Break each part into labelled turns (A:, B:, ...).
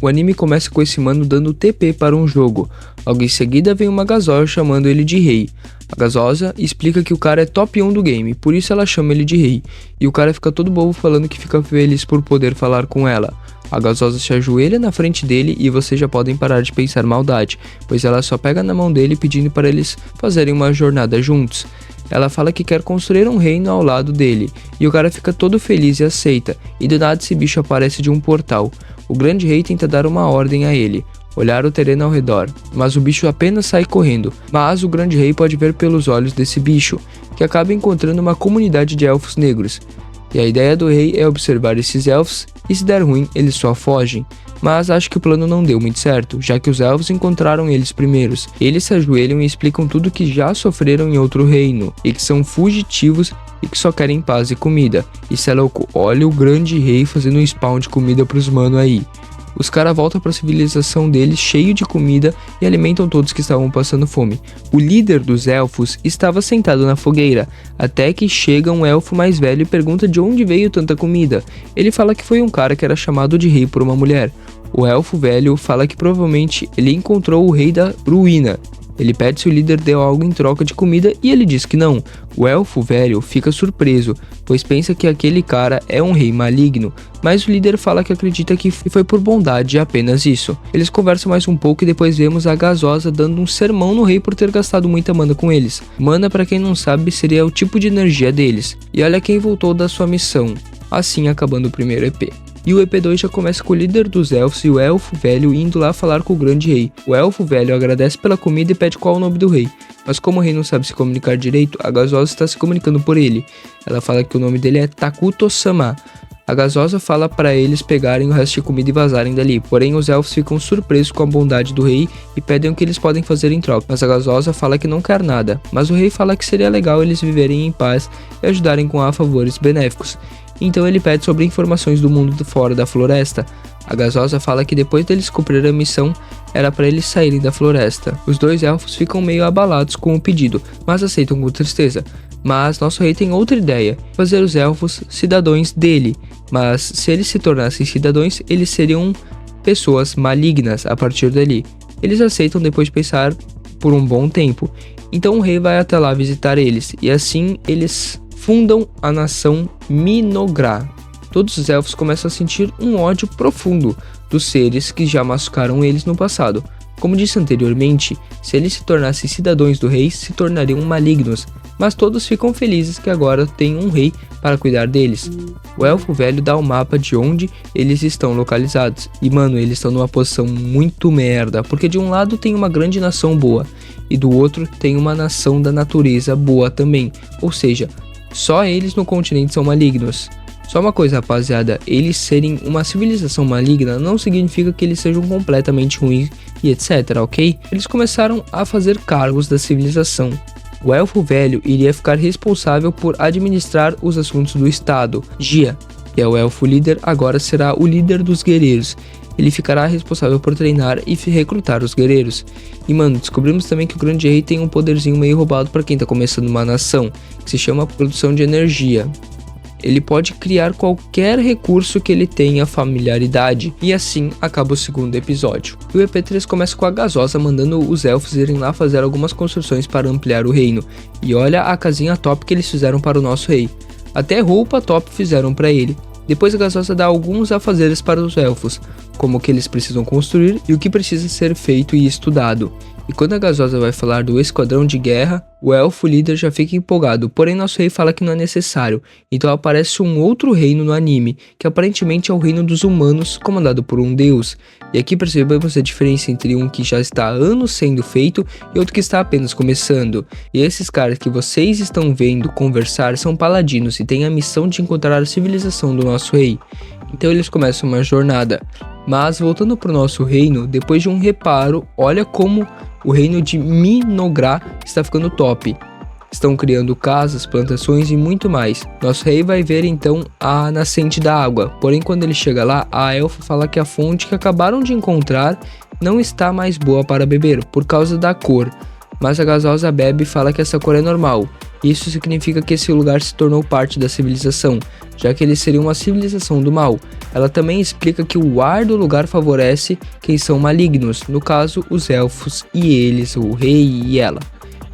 A: O anime começa com esse mano dando TP para um jogo. Logo em seguida vem uma gasosa chamando ele de rei. A gasosa explica que o cara é top 1 do game, por isso ela chama ele de rei. E o cara fica todo bobo falando que fica feliz por poder falar com ela. A gasosa se ajoelha na frente dele e vocês já podem parar de pensar maldade, pois ela só pega na mão dele pedindo para eles fazerem uma jornada juntos. Ela fala que quer construir um reino ao lado dele, e o cara fica todo feliz e aceita, e do nada esse bicho aparece de um portal. O grande rei tenta dar uma ordem a ele, olhar o terreno ao redor, mas o bicho apenas sai correndo. Mas o grande rei pode ver pelos olhos desse bicho, que acaba encontrando uma comunidade de elfos negros. E a ideia do rei é observar esses elfos, e se der ruim, eles só fogem. Mas acho que o plano não deu muito certo, já que os elfos encontraram eles primeiros. Eles se ajoelham e explicam tudo que já sofreram em outro reino, e que são fugitivos e que só querem paz e comida. Isso é louco, olha o grande rei fazendo um spawn de comida pros mano aí. Os caras voltam para a civilização deles cheio de comida e alimentam todos que estavam passando fome. O líder dos elfos estava sentado na fogueira, até que chega um elfo mais velho e pergunta de onde veio tanta comida. Ele fala que foi um cara que era chamado de rei por uma mulher. O elfo velho fala que provavelmente ele encontrou o rei da ruína. Ele pede se o líder deu algo em troca de comida e ele diz que não. O elfo velho fica surpreso, pois pensa que aquele cara é um rei maligno, mas o líder fala que acredita que foi por bondade e apenas isso. Eles conversam mais um pouco e depois vemos a gasosa dando um sermão no rei por ter gastado muita mana com eles. Mana, pra quem não sabe, seria o tipo de energia deles. E olha quem voltou da sua missão, assim acabando o primeiro EP. E o EP2 já começa com o líder dos elfos e o elfo velho indo lá falar com o grande rei. O elfo velho agradece pela comida e pede qual é o nome do rei. Mas como o rei não sabe se comunicar direito, a gasosa está se comunicando por ele. Ela fala que o nome dele é Takuto-sama. A gasosa fala para eles pegarem o resto de comida e vazarem dali. Porém, os elfos ficam surpresos com a bondade do rei e pedem o que eles podem fazer em troca. Mas a gasosa fala que não quer nada. Mas o rei fala que seria legal eles viverem em paz e ajudarem com a favores benéficos. Então ele pede sobre informações do mundo fora da floresta. A gasosa fala que depois deles cumprir a missão, era para eles saírem da floresta. Os dois elfos ficam meio abalados com o pedido, mas aceitam com tristeza. Mas nosso rei tem outra ideia, fazer os elfos cidadãos dele. Mas se eles se tornassem cidadãos, eles seriam pessoas malignas a partir dali. Eles aceitam depois de pensar por um bom tempo. Então o rei vai até lá visitar eles, e assim eles fundam a nação Minogra. Todos os elfos começam a sentir um ódio profundo dos seres que já machucaram eles no passado. Como disse anteriormente, se eles se tornassem cidadãos do rei, se tornariam malignos, mas todos ficam felizes que agora tem um rei para cuidar deles. O elfo velho dá o mapa de onde eles estão localizados, e mano, eles estão numa posição muito merda, porque de um lado tem uma grande nação boa, e do outro tem uma nação da natureza boa também, ou seja, só eles no continente são malignos. Só uma coisa, rapaziada, eles serem uma civilização maligna não significa que eles sejam completamente ruins e etc, ok? Eles começaram a fazer cargos da civilização. O elfo velho iria ficar responsável por administrar os assuntos do estado. Gia, que é o elfo líder, agora será o líder dos guerreiros. Ele ficará responsável por treinar e recrutar os guerreiros. E mano, descobrimos também que o grande rei tem um poderzinho meio roubado para quem tá começando uma nação, que se chama produção de energia. Ele pode criar qualquer recurso que ele tenha familiaridade, e assim acaba o segundo episódio. E o EP3 começa com a gasosa mandando os elfos irem lá fazer algumas construções para ampliar o reino. E olha a casinha top que eles fizeram para o nosso rei. Até roupa top fizeram para ele. Depois a gasosa dá alguns afazeres para os elfos, como o que eles precisam construir e o que precisa ser feito e estudado. E quando a gasosa vai falar do esquadrão de guerra, o elfo líder já fica empolgado, porém nosso rei fala que não é necessário. Então aparece um outro reino no anime, que aparentemente é o reino dos humanos, comandado por um deus. E aqui percebemos a diferença entre um que já está há anos sendo feito e outro que está apenas começando. E esses caras que vocês estão vendo conversar são paladinos e têm a missão de encontrar a civilização do nosso rei. Então eles começam uma jornada. Mas voltando para o nosso reino, depois de um reparo, olha como o reino de Minogra está ficando top. Estão criando casas, plantações e muito mais. Nosso rei vai ver então a nascente da água. Porém, quando ele chega lá, a elfa fala que a fonte que acabaram de encontrar não está mais boa para beber, por causa da cor. Mas a gasosa bebe e fala que essa cor é normal. Isso significa que esse lugar se tornou parte da civilização, já que eles seriam uma civilização do mal. Ela também explica que o ar do lugar favorece quem são malignos, no caso os elfos e eles, o rei e ela,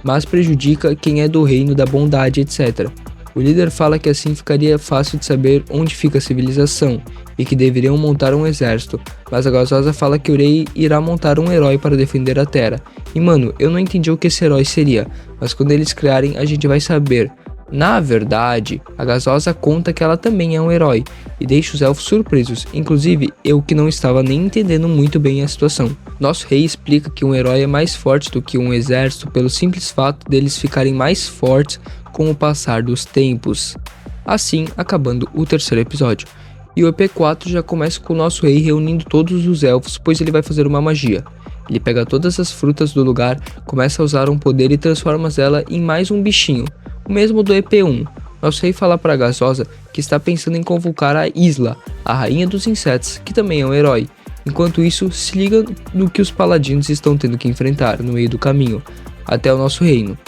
A: mas prejudica quem é do reino da bondade, etc. O líder fala que assim ficaria fácil de saber onde fica a civilização e que deveriam montar um exército, mas a Gasosa fala que o rei irá montar um herói para defender a terra. E mano, eu não entendi o que esse herói seria, mas quando eles criarem a gente vai saber. Na verdade, a Gasosa conta que ela também é um herói e deixa os elfos surpresos, inclusive eu que não estava nem entendendo muito bem a situação. Nosso rei explica que um herói é mais forte do que um exército pelo simples fato deles ficarem mais fortes com o passar dos tempos. Assim, acabando o terceiro episódio. E o EP4 já começa com o nosso rei reunindo todos os elfos, pois ele vai fazer uma magia. Ele pega todas as frutas do lugar, começa a usar um poder e transforma ela em mais um bichinho, o mesmo do EP1. Nosso rei fala para a Gasosa que está pensando em convocar a Isla, a rainha dos insetos, que também é um herói. Enquanto isso, se liga no que os paladinos estão tendo que enfrentar no meio do caminho, até o nosso reino.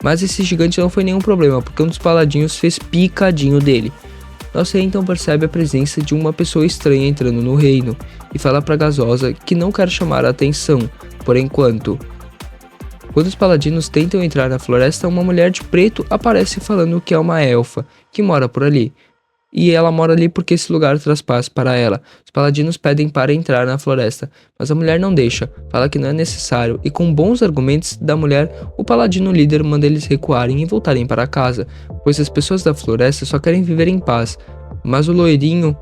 A: Mas esse gigante não foi nenhum problema, porque um dos paladinos fez picadinho dele. Nosso rei então percebe a presença de uma pessoa estranha entrando no reino, e fala para Gasosa que não quer chamar a atenção, por enquanto. Quando os paladinos tentam entrar na floresta, uma mulher de preto aparece falando que é uma elfa, que mora por ali. E ela mora ali porque esse lugar traz paz para ela. Os paladinos pedem para entrar na floresta, mas a mulher não deixa, fala que não é necessário, e com bons argumentos da mulher, o paladino líder manda eles recuarem e voltarem para casa, pois as pessoas da floresta só querem viver em paz. Mas o loirinho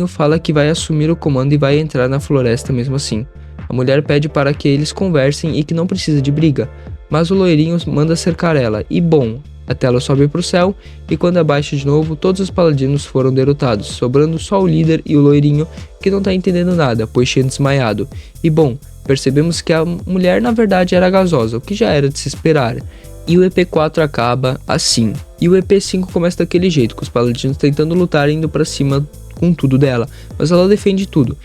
A: fala que vai assumir o comando e vai entrar na floresta mesmo assim. A mulher pede para que eles conversem e que não precisa de briga, mas o loirinho manda cercar ela, e bom, a tela sobe para o céu, e quando abaixa de novo, todos os paladinos foram derrotados, sobrando só o líder e o loirinho, que não tá entendendo nada, pois tinha desmaiado. E bom, percebemos que a mulher na verdade era a Gasosa, o que já era de se esperar. E o EP4 acaba assim. E o EP5 começa daquele jeito, com os paladinos tentando lutar indo para cima com tudo dela, mas ela defende tudo.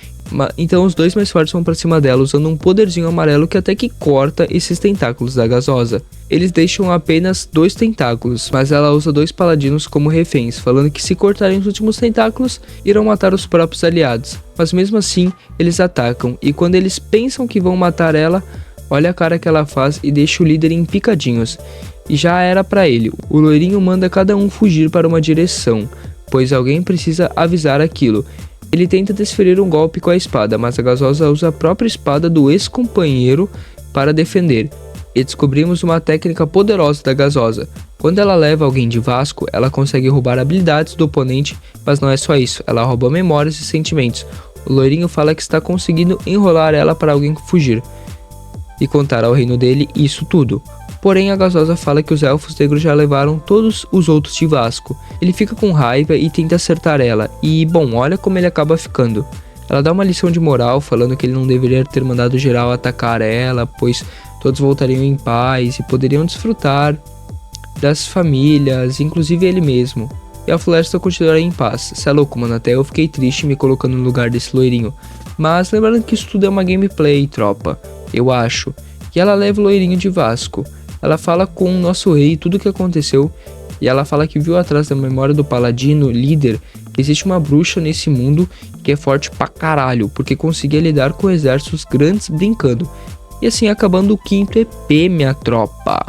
A: Então os dois mais fortes vão pra cima dela usando um poderzinho amarelo que até que corta esses tentáculos da Gasosa. Eles deixam apenas 2 tentáculos, mas ela usa 2 paladinos como reféns, falando que se cortarem os últimos tentáculos, irão matar os próprios aliados. Mas mesmo assim, eles atacam, e quando eles pensam que vão matar ela, olha a cara que ela faz e deixa o líder em picadinhos. E já era pra ele, o loirinho manda cada um fugir para uma direção, pois alguém precisa avisar aquilo. Ele tenta desferir um golpe com a espada, mas a Gasosa usa a própria espada do ex-companheiro para defender. E descobrimos uma técnica poderosa da Gasosa. Quando ela leva alguém de Vasco, ela consegue roubar habilidades do oponente, mas não é só isso, ela rouba memórias e sentimentos. O loirinho fala que está conseguindo enrolar ela para alguém fugir e contar ao reino dele isso tudo. Porém, a Gasosa fala que os elfos negros já levaram todos os outros de Vasco. Ele fica com raiva e tenta acertar ela, e bom, olha como ele acaba ficando. Ela dá uma lição de moral, falando que ele não deveria ter mandado geral atacar ela, pois todos voltariam em paz e poderiam desfrutar das famílias, inclusive ele mesmo. E a floresta continuaria em paz. Cê é louco, mano, até eu fiquei triste me colocando no lugar desse loirinho. Mas lembrando que isso tudo é uma gameplay, tropa, eu acho. E ela leva o loirinho de Vasco. Ela fala com o nosso rei tudo o que aconteceu, e ela fala que viu atrás da memória do paladino líder que existe uma bruxa nesse mundo que é forte pra caralho, porque conseguia lidar com exércitos grandes brincando. E assim acabando o 5º EP, minha tropa.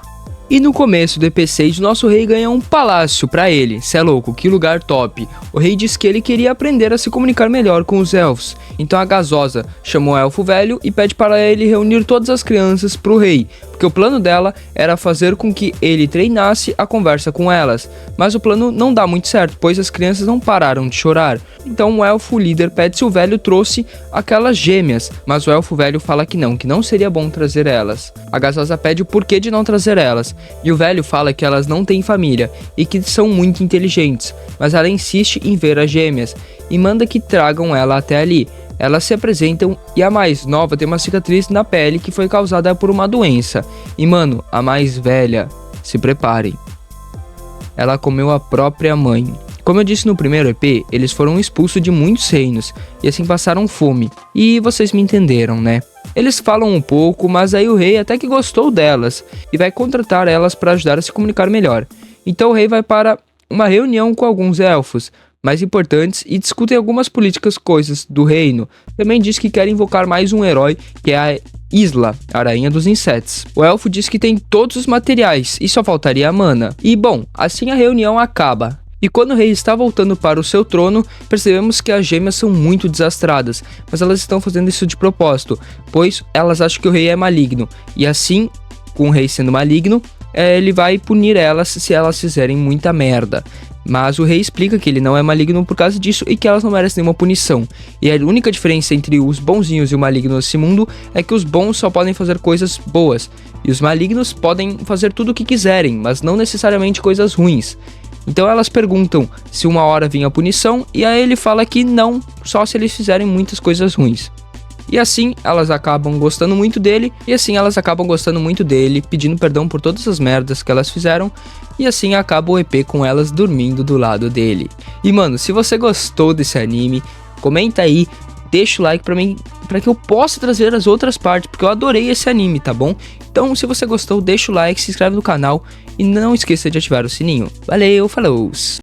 A: E no começo do EP6, nosso rei ganha um palácio pra ele. Cê é louco, que lugar top. O rei disse que ele queria aprender a se comunicar melhor com os elfos. Então a Gasosa chamou o elfo velho e pede para ele reunir todas as crianças pro rei, porque o plano dela era fazer com que ele treinasse a conversa com elas. Mas o plano não dá muito certo, pois as crianças não pararam de chorar. Então o elfo líder pede se o velho trouxe aquelas gêmeas, mas o elfo velho fala que não seria bom trazer elas. A Gasosa pede o porquê de não trazer elas, e o velho fala que elas não têm família e que são muito inteligentes, mas ela insiste em ver as gêmeas e manda que tragam ela até ali. Elas se apresentam e a mais nova tem uma cicatriz na pele que foi causada por uma doença. E mano, a mais velha, se preparem, ela comeu a própria mãe. Como eu disse no primeiro EP, eles foram expulsos de muitos reinos e assim passaram fome. E vocês me entenderam, né? Eles falam um pouco, mas aí o rei até que gostou delas e vai contratar elas para ajudar a se comunicar melhor. Então o rei vai para uma reunião com alguns elfos mais importantes e discutem algumas políticas coisas do reino. Também diz que quer invocar mais um herói, que é a Isla, a rainha dos insetos. O elfo diz que tem todos os materiais e só faltaria a mana. E bom, assim a reunião acaba. E quando o rei está voltando para o seu trono, percebemos que as gêmeas são muito desastradas, mas elas estão fazendo isso de propósito, pois elas acham que o rei é maligno. E assim, com o rei sendo maligno, ele vai punir elas se elas fizerem muita merda. Mas o rei explica que ele não é maligno por causa disso e que elas não merecem nenhuma punição. E a única diferença entre os bonzinhos e o maligno nesse mundo é que os bons só podem fazer coisas boas, e os malignos podem fazer tudo o que quiserem, mas não necessariamente coisas ruins. Então elas perguntam se uma hora vinha a punição, e aí ele fala que não, só se eles fizerem muitas coisas ruins. E assim elas acabam gostando muito dele, pedindo perdão por todas as merdas que elas fizeram, e assim acaba o EP com elas dormindo do lado dele. E mano, se você gostou desse anime, comenta aí, deixa o like pra mim, pra que eu possa trazer as outras partes, porque eu adorei esse anime, tá bom? Então se você gostou, deixa o like, se inscreve no canal e não esqueça de ativar o sininho. Valeu, falou!